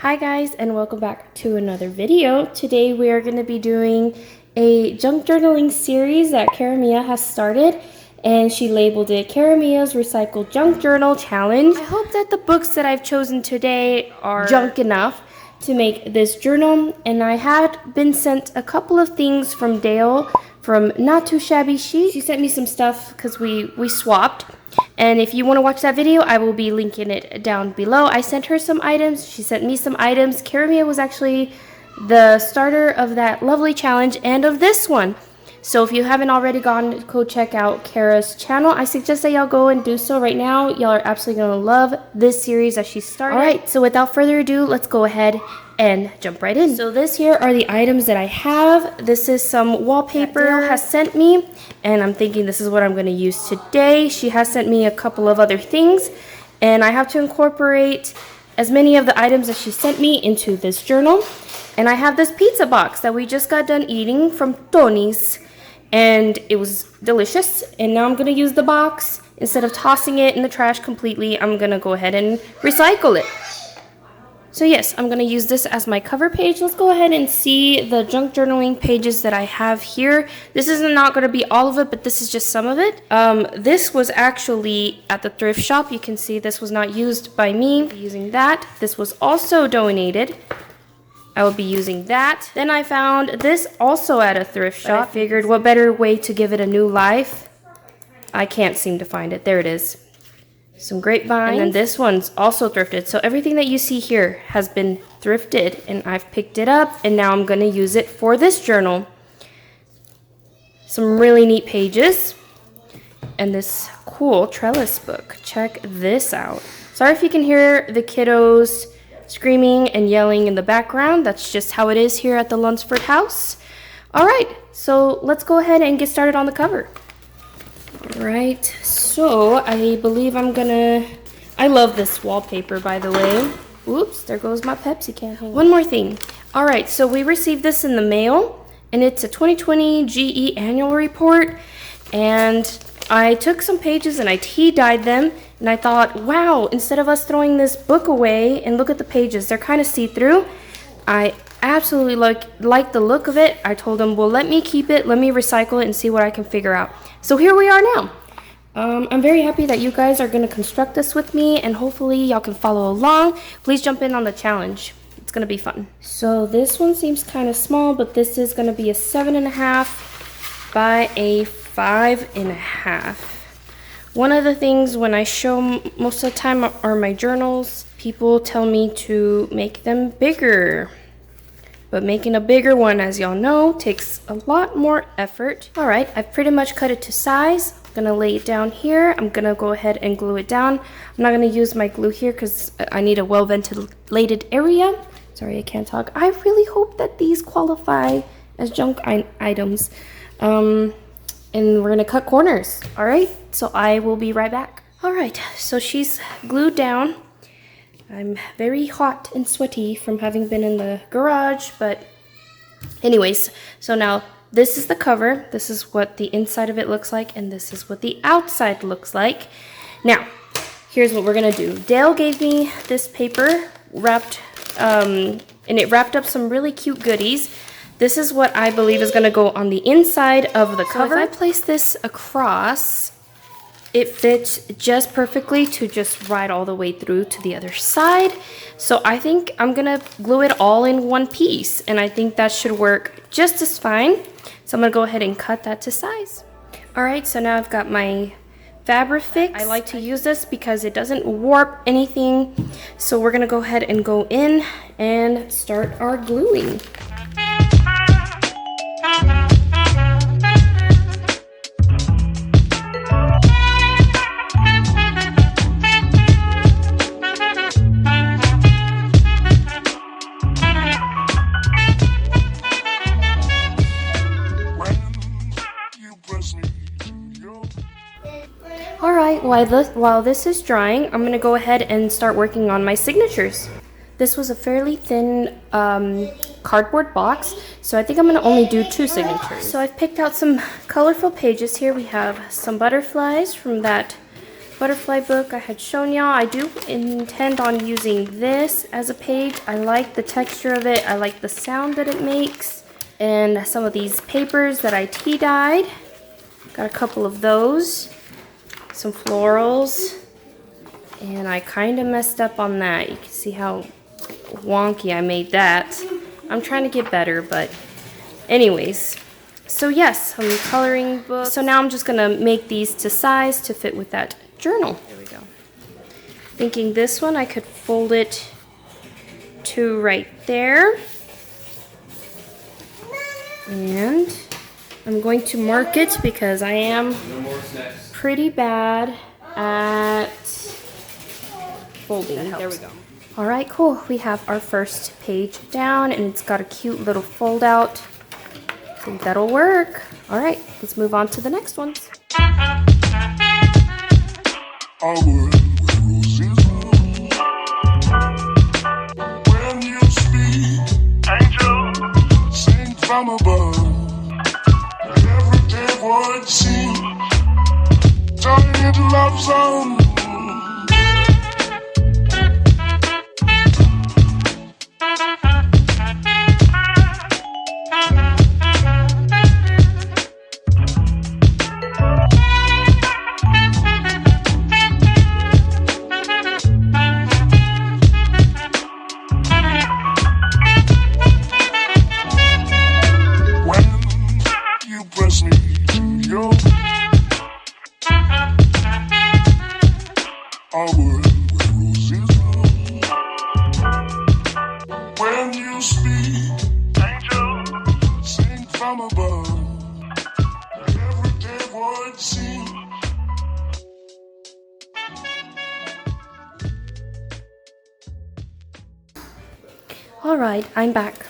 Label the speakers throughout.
Speaker 1: Hi guys, and welcome back to another video. Today we are going to be doing a junk journaling series that Cara has started, and she labeled it Cara Recycled Junk Journal Challenge. I hope that the books that I've chosen today are junk enough to make this journal, and I had been sent a couple of things from Dale from Not Too Shabby Chic. She sent me some stuff because we swapped. And if you want to watch that video, I will be linking it down below. I sent her some items. She sent me some items. Cara was actually the starter of that lovely challenge and of this one. So if you haven't already gone, go check out Cara's channel. I suggest that y'all go and do so right now. Y'all are absolutely going to love this series that she started. Alright, so without further ado, let's go ahead and jump right in. So this here are the items that I have. This is some wallpaper Dale has sent me, and I'm thinking this is what I'm going to use today. She has sent me a couple of other things, and I have to incorporate as many of the items that she sent me into this journal. And I have this pizza box that we just got done eating from Tony's, and it was delicious. And now I'm going to use the box. Instead of tossing it in the trash completely, I'm going to go ahead and recycle it. So yes, I'm going to use this as my cover page. Let's go ahead and see the junk journaling pages that I have here. This is not going to be all of it, but this is just some of it. This was actually at the thrift shop. You can see this was not used by me. I'll be using that. This was also donated. I will be using that. Then I found this also at a thrift shop. I figured what better way to give it a new life. I can't seem to find it. There it is. Some grapevines. And then this one's also thrifted. So everything that you see here has been thrifted, and I've picked it up, and now I'm going to use it for this journal. Some really neat pages. And this cool trellis book. Check this out. Sorry if you can hear the kiddos screaming and yelling in the background. That's just how it is here at the Lunsford house. Alright, so let's go ahead and get started on the cover. Alright, so I believe I love this wallpaper, by the way. Oops, there goes my Pepsi can. One more thing. Alright, so we received this in the mail, and it's a 2020 GE annual report, and I took some pages and I tea-dyed them, and I thought, wow, instead of us throwing this book away, and look at the pages, they're kind of see-through. I absolutely like the look of it. I told them, well, let me keep it, let me recycle it and see what I can figure out. So here we are now. I'm very happy that you guys are going to construct this with me, and hopefully y'all can follow along. Please jump in on the challenge. It's going to be fun. So this one seems kind of small, but this is going to be a 7.5 by a 5.5. One of the things when I show most of the time are my journals, people tell me to make them bigger. But making a bigger one, as y'all know, takes a lot more effort. Alright, I've pretty much cut it to size. I'm gonna lay it down here. I'm gonna go ahead and glue it down. I'm not gonna use my glue here because I need a well-ventilated area. Sorry, I can't talk. I really hope that these qualify as junk items. And we're gonna cut corners. Alright, so I will be right back. Alright, so she's glued down. I'm very hot and sweaty from having been in the garage, but anyways, so now this is the cover. This is what the inside of it looks like, and this is what the outside looks like. Now, here's what we're gonna do. Dale gave me this paper wrapped, and it wrapped up some really cute goodies. This is what I believe is gonna go on the inside of the cover. So if I place this across, it fits just perfectly to just ride all the way through to the other side. So I think I'm gonna glue it all in one piece, and I think that should work just as fine. So I'm gonna go ahead and cut that to size. Alright, so now I've got my Fabrifix. I like to use this because it doesn't warp anything. So we're gonna go ahead and go in and start our gluing. Alright, while this is drying, I'm going to go ahead and start working on my signatures. This was a fairly thin cardboard box, so I think I'm going to only do 2 signatures. So I've picked out some colorful pages here. We have some butterflies from that butterfly book I had shown y'all. I do intend on using this as a page. I like the texture of it. I like the sound that it makes. And some of these papers that I tea dyed. Got a couple of those. Some florals. And I kind of messed up on that. You can see how wonky I made that. I'm trying to get better, but anyways. So yes, some coloring books. So now I'm just gonna make these to size to fit with that journal. There we go. Thinking this one I could fold it to right there. And I'm going to mark it because I am pretty bad at folding. There we go. All right, cool. We have our first page down and it's got a cute little fold out. I think that'll work. All right, let's move on to the next ones. When you speak, angel, sing from above. Everyday word seems turning into love song. When you speak, angel, sing from above. Everyday word seems. All right, I'm back.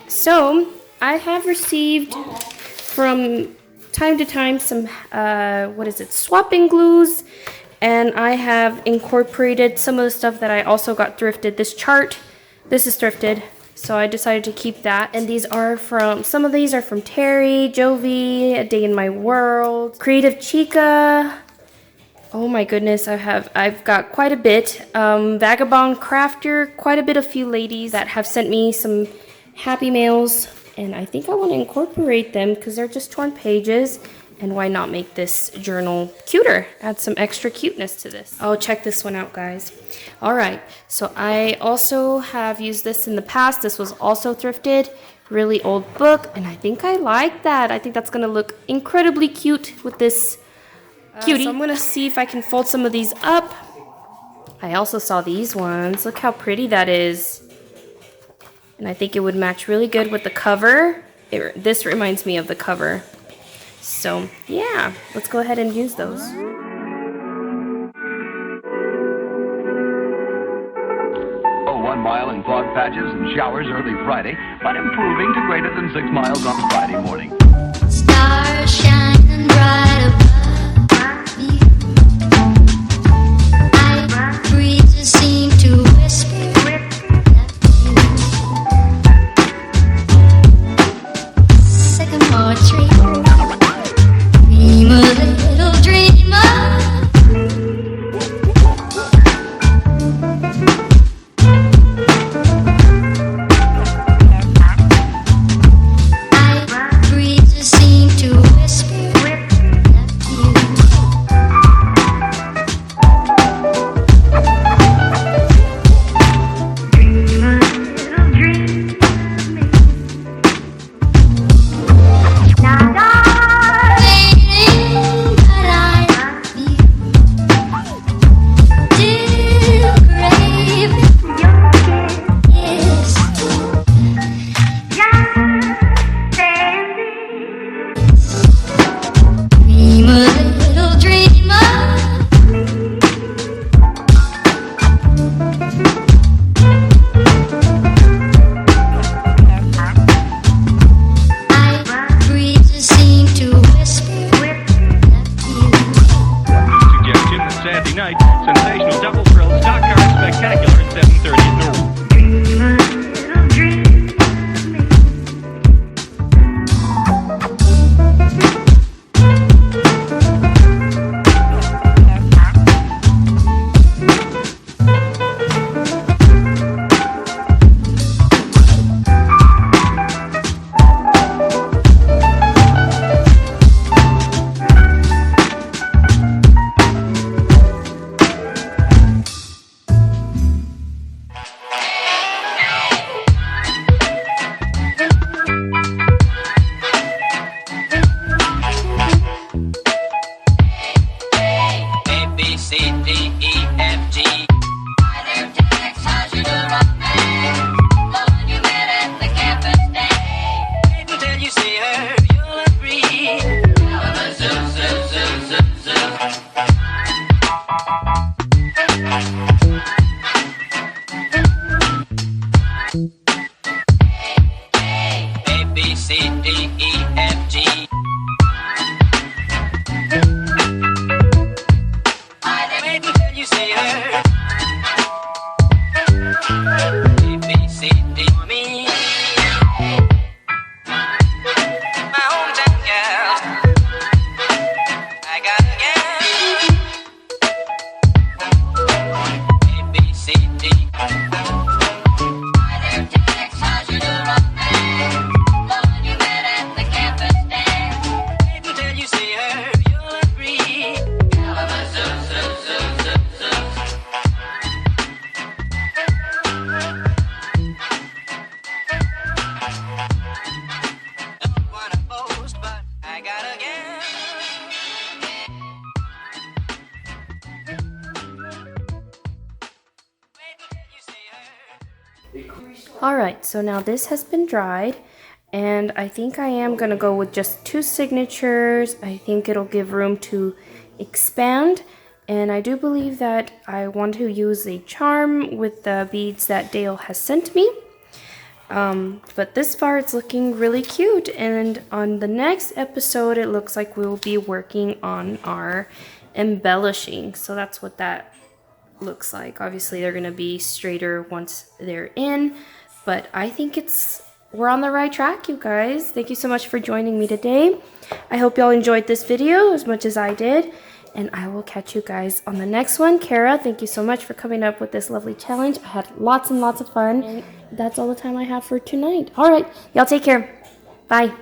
Speaker 1: So I have received from time to time some swapping glues. And I have incorporated some of the stuff that I also got thrifted. This chart, this is thrifted, so I decided to keep that. And these are some of these are from Terry, Jovi, A Day in My World, Creative Chica. Oh my goodness, I've got quite a bit. Vagabond Crafter, quite a bit of few ladies that have sent me some happy mails. And I think I want to incorporate them because they're just torn pages. And why not make this journal cuter? Add some extra cuteness to this. Oh, check this one out, guys. All right, so I also have used this in the past. This was also thrifted, really old book, and I think I like that. I think that's gonna look incredibly cute with this cutie. So I'm gonna see if I can fold some of these up. I also saw these ones. Look how pretty that is. And I think it would match really good with the cover. This reminds me of the cover. So, yeah, let's go ahead and use those.
Speaker 2: Oh, 1 mile in fog patches and showers early Friday, but improving to greater than 6 miles on Friday morning. Stars shining bright above me. Night breezes seem to whisper sycamore tree. A little dreamer. Night breezes seem to whisper that
Speaker 3: see her? A, B, C, D for me. My hometown gal, I got a gal. A, B, C, D.
Speaker 1: Alright, so now this has been dried, and I think I am going to go with just 2 signatures. I think it'll give room to expand, and I do believe that I want to use a charm with the beads that Dale has sent me. But this far it's looking really cute, and on the next episode it looks like we'll be working on our embellishing. So that's what that looks like. Obviously they're going to be straighter once they're in, but I think we're on the right track, you guys. Thank you so much for joining me today. I hope y'all enjoyed this video as much as I did, and I will catch you guys on the next one. Cara, thank you so much for coming up with this lovely challenge. I had lots and lots of fun, and that's all the time I have for tonight. All right, y'all take care. Bye.